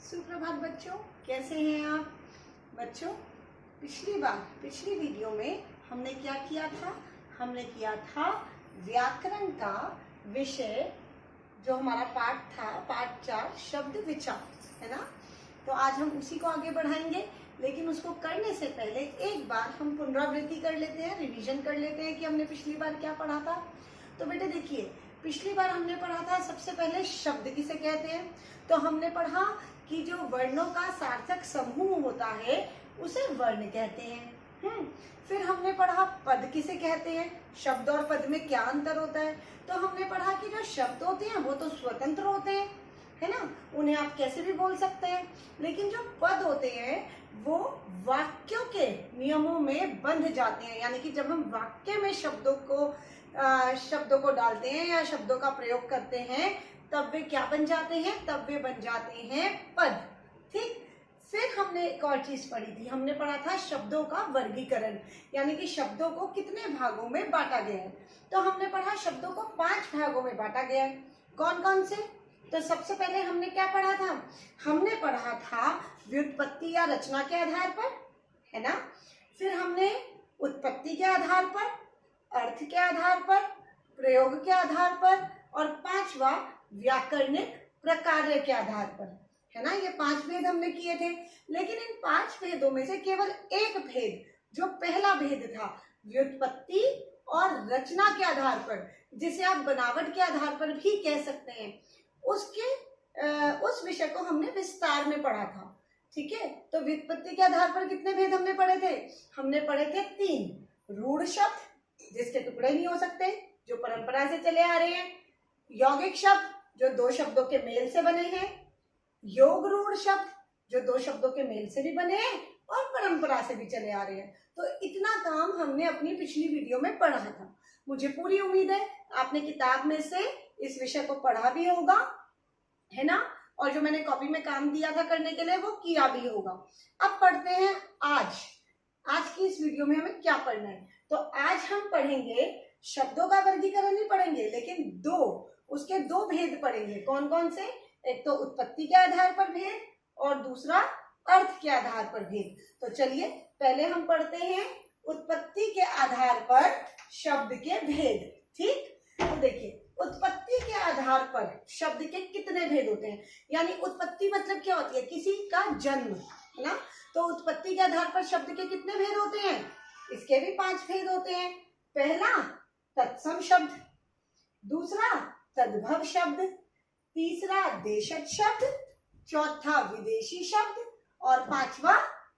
सुप्रभात बच्चों, कैसे हैं आप बच्चों। पिछली वीडियो में हमने क्या किया था? हमने किया था व्याकरण का विषय, जो हमारा पाठ था, पाठ 4 शब्द विचार, है ना। तो आज हम उसी को आगे बढ़ाएंगे, लेकिन उसको करने से पहले एक बार हम पुनरावृत्ति कर लेते हैं, रिवीजन कर लेते हैं कि हमने पिछली बार क्या पढ़ा था। तो बेटे देखिए, पिछली बार हमने पढ़ा था सबसे पहले शब्द किसे कहते हैं। तो हमने पढ़ा कि जो वर्णों का सार्थक समूह होता है उसे वर्ण कहते हैं। फिर हमने पढ़ा पद किसे कहते हैं, शब्द और पद में क्या अंतर होता है। तो हमने पढ़ा कि जो शब्द होते हैं वो तो स्वतंत्र होते हैं, है ना, उन्हें आप कैसे भी बोल सकते हैं। लेकिन जो पद होते हैं वो वाक्यों के नियमों में बंध जाते हैं, यानी कि जब हम वाक्य में शब्दों को डालते हैं या शब्दों का प्रयोग करते हैं तब वे क्या बन जाते हैं, तब वे बन जाते हैं पद। ठीक। फिर हमने एक और चीज पढ़ी थी, हमने पढ़ा था शब्दों का वर्गीकरण, यानी कि शब्दों को कितने भागों में बांटा गया है। तो हमने पढ़ा शब्दों को 5 भागों में बांटा गया है। कौन कौन से? तो सबसे पहले हमने क्या पढ़ा था? हमने पढ़ा था व्युत्पत्ति या रचना के आधार पर, है ना। फिर हमने उत्पत्ति के आधार पर, अर्थ के आधार पर, प्रयोग के आधार पर, और 5वां व्याकरणिक प्रकार्य के आधार पर, है ना। ये 5 भेद हमने किए थे, लेकिन इन 5 भेदों में से केवल एक भेद, जो पहला भेद था व्युत्पत्ति और रचना के आधार पर, जिसे आप बनावट के आधार पर भी कह सकते हैं, उस विषय को हमने विस्तार में पढ़ा था। ठीक है। तो व्युत्पत्ति के आधार पर कितने भेद हमने पढ़े थे? हमने पढ़े थे 3। रूढ़ शब्द, जिसके टुकड़े नहीं हो सकते, जो परंपरा से चले आ रहे हैं। यौगिक शब्द, जो 2 शब्दों के मेल से बने हैं। योग रूढ़ शब्द, जो 2 शब्दों के मेल से भी बने हैं और परंपरा से भी चले आ रहे हैं। तो इतना काम हमने अपनी पिछली वीडियो में पढ़ा था। मुझे पूरी उम्मीद है आपने किताब में से इस विषय को पढ़ा भी होगा, है ना, और जो मैंने कॉपी में काम दिया था करने के लिए वो किया भी होगा। अब पढ़ते हैं आज की इस वीडियो में हमें क्या पढ़ना है। तो आज हम पढ़ेंगे शब्दों का वर्गीकरण नहीं पढ़ेंगे, लेकिन उसके 2 भेद पढ़ेंगे। कौन कौन से? एक तो उत्पत्ति के आधार पर भेद और दूसरा अर्थ के आधार पर भेद। तो चलिए पहले हम पढ़ते हैं उत्पत्ति के आधार पर शब्द के भेद। ठीक। तो देखिए, उत्पत्ति के आधार पर शब्द के कितने भेद होते हैं, यानी उत्पत्ति मतलब क्या होती है? किसी का जन्म, है ना। तो उत्पत्ति के आधार पर शब्द के कितने भेद होते हैं? इसके भी 5 भेद होते हैं। पहला तत्सम शब्द, दूसरा तद्भव शब्द, तीसरा देशज शब्द, चौथा विदेशी शब्द और 5वां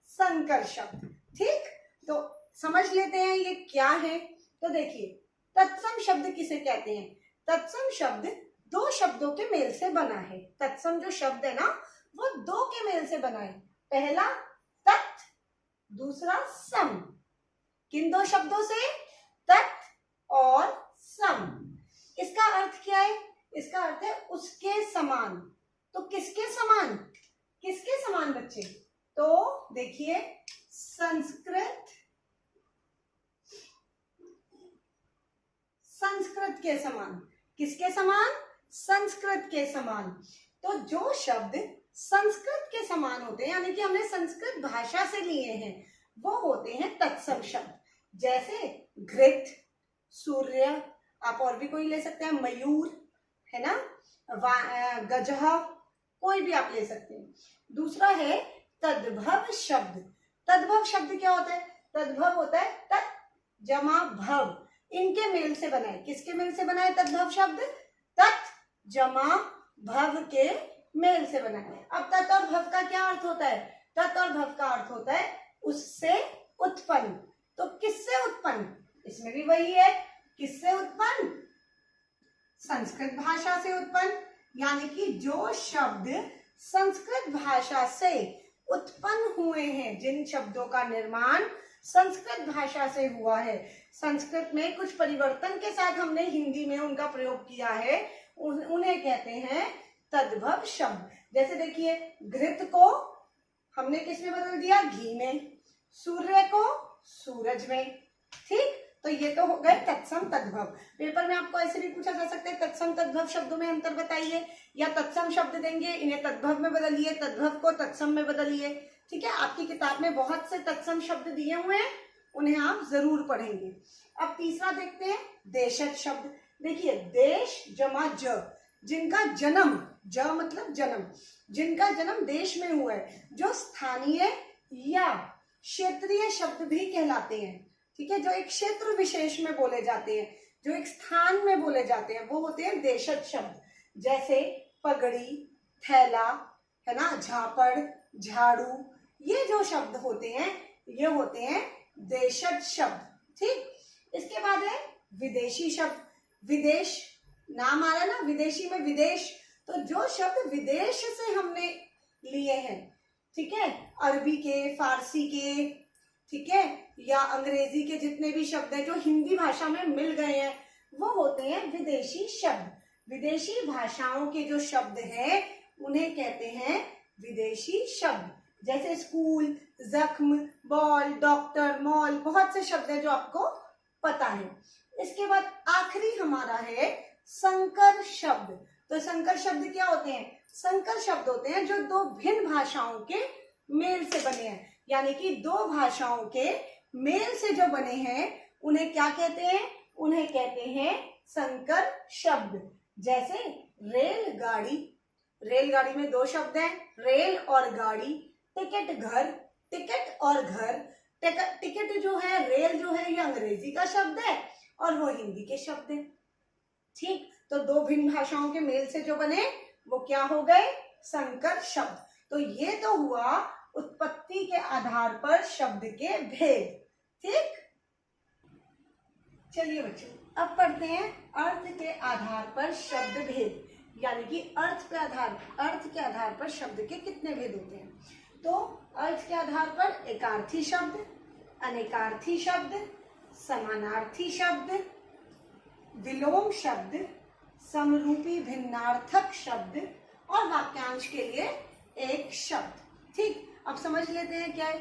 संकर शब्द। ठीक। तो समझ लेते हैं ये क्या है। तो देखिए, तत्सम शब्द किसे कहते हैं? तत्सम शब्द 2 शब्दों के मेल से बना है। तत्सम जो शब्द है ना, वो 2 के मेल से बना है। पहला तत्, दूसरा सम। किन 2 शब्दों से? तत् और सम। इसका अर्थ क्या है? इसका अर्थ है उसके समान। तो किसके समान? किसके समान बच्चे? तो देखिए, संस्कृत के समान। किसके समान? संस्कृत के समान। तो जो शब्द संस्कृत के समान होते हैं, यानी कि हमने संस्कृत भाषा से लिए हैं, वो होते हैं तत्सम शब्द। जैसे घृत, सूर्य, आप और भी कोई ले सकते हैं, मयूर, है ना, गजह, कोई भी आप ले सकते हैं। दूसरा है तद्भव शब्द। तद्भव शब्द क्या होता है? तद्भव होता है तत् जमा भव, इनके मेल से बना है। किसके मेल से बना है तद्भव शब्द? तत् जमा भव के मेल से बना है। अब तत् और भव का क्या अर्थ होता है? तत् और भव का अर्थ होता है उससे उत्पन्न। तो किससे उत्पन्न? इसमें भी वही है, किससे उत्पन्न? संस्कृत भाषा से उत्पन्न। यानी कि जो शब्द संस्कृत भाषा से उत्पन्न हुए हैं, जिन शब्दों का निर्माण संस्कृत भाषा से हुआ है, संस्कृत में कुछ परिवर्तन के साथ हमने हिंदी में उनका प्रयोग किया है, उन्हें कहते हैं तद्भव शब्द। जैसे देखिए, घृत को हमने किस में बदल दिया? घी में। सूर्य को सूरज में। ठीक। तो ये तो हो गए तत्सम तद्भव। पेपर में आपको ऐसे भी पूछा जा सकता है तत्सम तद्भव शब्दों में अंतर बताइए, या तत्सम शब्द देंगे इन्हें तद्भव में बदलिए, तद्भव को तत्सम में बदलिए। ठीक है, आपकी किताब में बहुत से तत्सम शब्द दिए हुए हैं, उन्हें आप जरूर पढ़ेंगे। अब तीसरा देखते हैं देशज शब्द। देखिए देश जमा ज, जिनका जन्म, ज मतलब जन्म, जिनका जन्म देश में हुआ है, जो स्थानीय या क्षेत्रीय शब्द भी कहलाते हैं। ठीक है, जो एक क्षेत्र विशेष में बोले जाते हैं, जो एक स्थान में बोले जाते हैं, वो होते हैं देशज शब्द। जैसे पगड़ी, थैला, है ना, झापड़, झाड़ू, ये जो शब्द होते हैं ये होते हैं देशज शब्द। ठीक, इसके बाद है विदेशी शब्द। विदेश नाम आ रहा है ना, विदेशी में विदेश, तो जो शब्द विदेश से हमने लिए हैं, ठीक है, अरबी के, फारसी के, ठीक है, या अंग्रेजी के जितने भी शब्द हैं जो हिंदी भाषा में मिल गए हैं, वो होते हैं विदेशी शब्द। विदेशी भाषाओं के जो शब्द हैं उन्हें कहते हैं विदेशी शब्द। जैसे स्कूल, जख्म, बॉल, डॉक्टर, मॉल, बहुत से शब्द हैं जो आपको पता है। इसके बाद आखिरी हमारा है संकर शब्द। तो संकर शब्द क्या होते हैं? संकर शब्द होते हैं जो दो भिन्न भाषाओं के मेल से बने हैं, यानी कि दो भाषाओं के मेल से जो बने हैं उन्हें क्या कहते हैं? उन्हें कहते हैं संकर शब्द। जैसे रेलगाड़ी, रेलगाड़ी में दो शब्द हैं, रेल और गाड़ी। टिकट घर, टिकट और घर। टिकट जो है, रेल जो है, ये अंग्रेजी का शब्द है और वो हिंदी के शब्द है। ठीक, तो दो भिन्न भाषाओं के मेल से जो बने वो क्या हो गए? संकर शब्द। तो ये तो हुआ उत्पत्ति के आधार पर शब्द के भेद। ठीक, चलिए बच्चों अब पढ़ते हैं अर्थ के आधार पर शब्द भेद, यानी कि अर्थ के आधार पर शब्द के कितने भेद होते हैं। तो अर्थ के आधार पर एकार्थी शब्द, अनेकार्थी शब्द, समानार्थी शब्द, विलोम शब्द, समरूपी भिन्नार्थक शब्द और वाक्यांश के लिए एक शब्द। ठीक, अब समझ लेते हैं क्या है।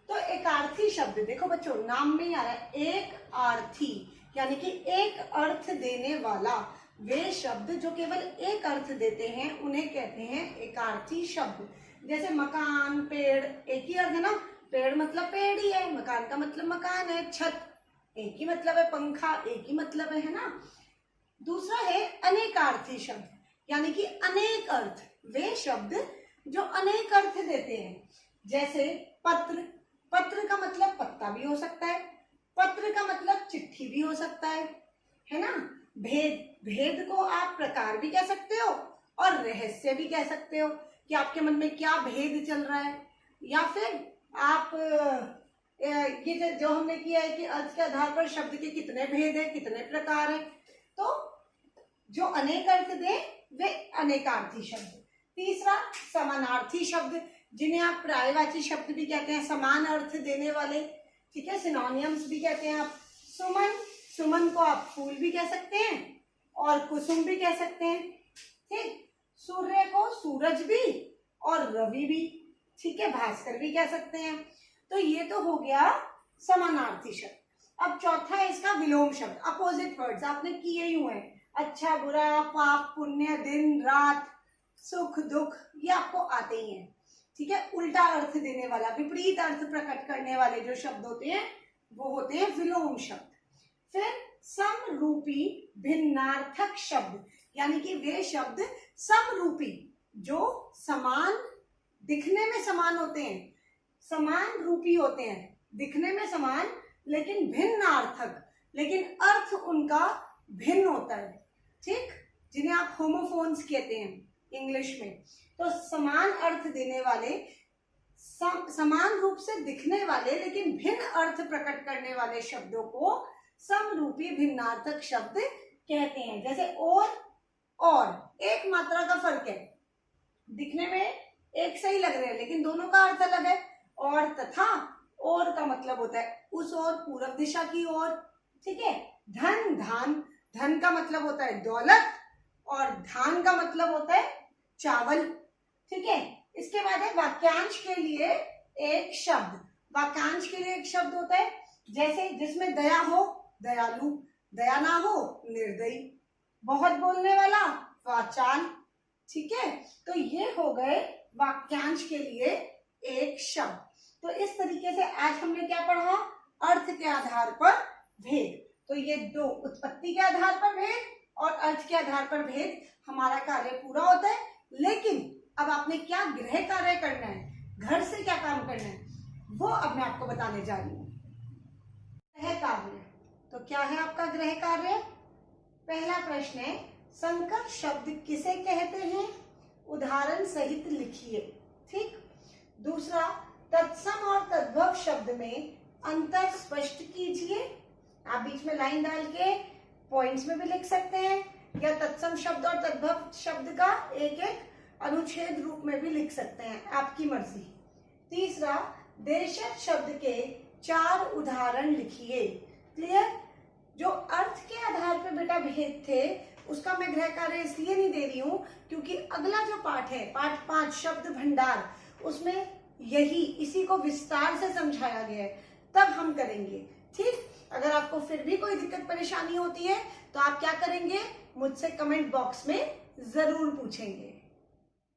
तो एकार्थी शब्द, देखो बच्चों नाम में ही आ रहा है एक आर्थी, यानी कि एक अर्थ देने वाला। वे शब्द जो केवल एक अर्थ देते हैं उन्हें कहते हैं एकार्थी शब्द। जैसे मकान, पेड़, एक ही अर्थ है ना, पेड़ मतलब पेड़ ही है, मकान का मतलब मकान है, छत एक ही मतलब है, पंखा एक ही मतलब है ना। दूसरा है अनेकार्थी शब्द, यानी कि अनेक अर्थ। वे शब्द जो अनेक अर्थ देते हैं, जैसे पत्र, पत्र का मतलब पत्ता भी हो सकता है, पत्र का मतलब चिट्ठी भी हो सकता है ना। भेद, भेद को आप प्रकार भी कह सकते हो और रहस्य भी कह सकते हो कि आपके मन में क्या भेद चल रहा है। या फिर आप ये जो हमने किया है कि अर्थ के आधार पर शब्द के कितने भेद है, कितने प्रकार है, तो जो अनेक अर्थ दे वे अनेकार्थी शब्द। तीसरा समानार्थी शब्द, जिन्हें आप पर्यायवाची शब्द भी कहते हैं, समान अर्थ देने वाले। ठीक है, सिनोनिम्स भी कहते हैं आप। सुमन, सुमन को आप फूल भी कह सकते हैं और कुसुम भी कह सकते हैं। ठीक, सूर्य को सूरज भी और रवि भी, ठीक है, भास्कर भी कह सकते हैं। तो ये तो हो गया समानार्थी शब्द। अब चौथा है इसका विलोम शब्द, अपोजिट वर्ड्स आपने किए ही हुए हैं, अच्छा बुरा, पाप पुण्य, दिन रात, सुख दुख, ये आपको आते ही हैं। ठीक है, उल्टा अर्थ देने वाला, विपरीत अर्थ प्रकट करने वाले जो शब्द होते हैं वो होते हैं विलोम शब्द। फिर समरूपी भिन्नार्थक शब्द, यानी कि वे शब्द समरूपी, जो समान, दिखने में समान होते हैं, समान रूपी होते हैं, दिखने में समान लेकिन भिन्नार्थक, लेकिन अर्थ उनका भिन्न होता है। ठीक, जिन्हें आप होमोफोन्स कहते हैं इंग्लिश में। तो समान अर्थ देने वाले, समान रूप से दिखने वाले लेकिन भिन्न अर्थ प्रकट करने वाले शब्दों को समरूपी भिन्नार्थक शब्द कहते हैं। जैसे और एक मात्रा का फर्क है, दिखने में एक सही लग रहे हैं लेकिन दोनों का अर्थ अलग है। और तथा, और का मतलब होता है उस ओर, पूर्व दिशा की ओर। ठीक है, धन, धान, धन का मतलब होता है दौलत और धान का मतलब होता है चावल। ठीक है, इसके बाद है वाक्यांश के लिए एक शब्द। वाक्यांश के लिए एक शब्द होता है जैसे जिसमें दया हो दयालु, दया ना हो निर्दयी, बहुत बोलने वाला वाचाल। ठीक है, तो ये हो गए वाक्यांश के लिए एक शब्द। तो इस तरीके से आज हमने क्या पढ़ा, अर्थ के आधार पर भेद। तो ये दो, उत्पत्ति के आधार पर भेद और अर्थ के आधार पर भेद, हमारा कार्य पूरा होता है। लेकिन अब आपने क्या गृह कार्य करना है, घर से क्या काम करना है, वो अब मैं आपको बताने जा रही हूँ। गृह कार्य, तो क्या है आपका गृह कार्य? पहला प्रश्न है, संकर शब्द किसे कहते हैं, उदाहरण सहित लिखिए। ठीक। दूसरा, तत्सम और तद्भव शब्द में अंतर स्पष्ट कीजिए। आप बीच में लाइन डाल के पॉइंट्स में भी लिख सकते हैं, या तत्सम शब्द और तद्भव शब्द का एक एक अनुच्छेद रूप में भी लिख सकते हैं, आपकी मर्जी। तीसरा, देशज शब्द के 4 उदाहरण लिखिए। क्लियर? जो अर्थ के आधार पर बेटा भेद थे, उसका मैं गृह कार्य इसलिए नहीं दे रही हूं क्योंकि अगला जो पाठ है, पाठ 5 शब्द भंडार, उसमें यही इसी को विस्तार से समझाया गया है, तब हम करेंगे। ठीक। अगर आपको फिर भी कोई दिक्कत परेशानी होती है तो आप क्या करेंगे, मुझसे कमेंट बॉक्स में जरूर पूछेंगे।